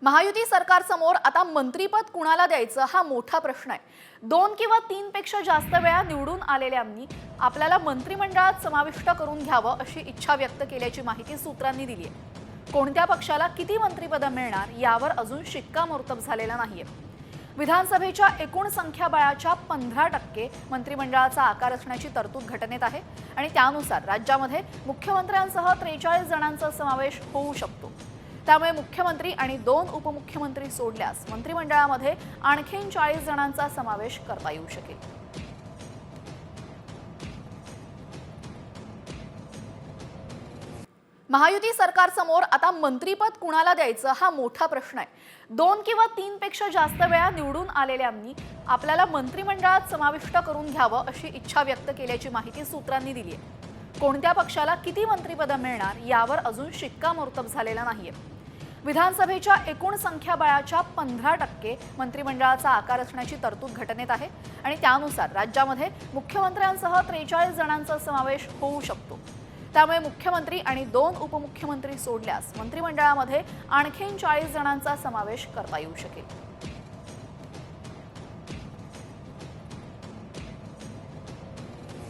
महायुती सरकारसमोर आता मंत्रीपद कुणाला द्यायचं हा मोठा प्रश्न आहे। 2 किंवा 3 पेक्षा जास्त वेळा निवडून आलेल्यांनी आपल्याला मंत्रिमंडळात समाविष्ट करून घ्यावं अशी इच्छा व्यक्त केल्याची माहिती सूत्रांनी दिली आहे। कोणत्या पक्षाला किती मंत्रिपदं मिळणार यावर अजून शिक्कामोर्तब झालेला नाहीये। विधानसभेच्या एकूण संख्याबळाच्या 15% मंत्रिमंडळाचा आकार असण्याची तरतूद घटनेत आहे आणि त्यानुसार राज्यामध्ये मुख्यमंत्र्यांसह 43 जणांचा समावेश होऊ शकतो। त्यामुळे मुख्यमंत्री आणि 2 उपमुख्यमंत्री सोडल्यास मंत्रिमंडळामध्ये आणखीन 40 जणांचा समावेश करता येऊ शकेल। महायुती सरकारसमोर आता मंत्रिपद कुणाला द्यायचं हा मोठा प्रश्न आहे। 2 किंवा 3 पेक्षा जास्त वेळा निवडून आलेल्यांनी आपल्याला मंत्रिमंडळात समाविष्ट करून घ्यावं अशी इच्छा व्यक्त केल्याची माहिती सूत्रांनी दिली आहे। कोणत्या पक्षाला किती मंत्रिपदं मिळणार यावर अजून शिक्कामोर्तब झालेला नाहीये। विधानसभेच्या एकूण संख्याबळाच्या 15% मंत्रिमंडळाचा आकार असण्याची तरतूद घटनेत आहे आणि त्यानुसार राज्यामध्ये मुख्यमंत्र्यांसह 43 जणांचा समावेश होऊ शकतो। त्यामुळे मुख्यमंत्री आणि 2 उपमुख्यमंत्री सोडल्यास मंत्रिमंडळामध्ये आणखीन 40 जणांचा समावेश करता येऊ शकेल।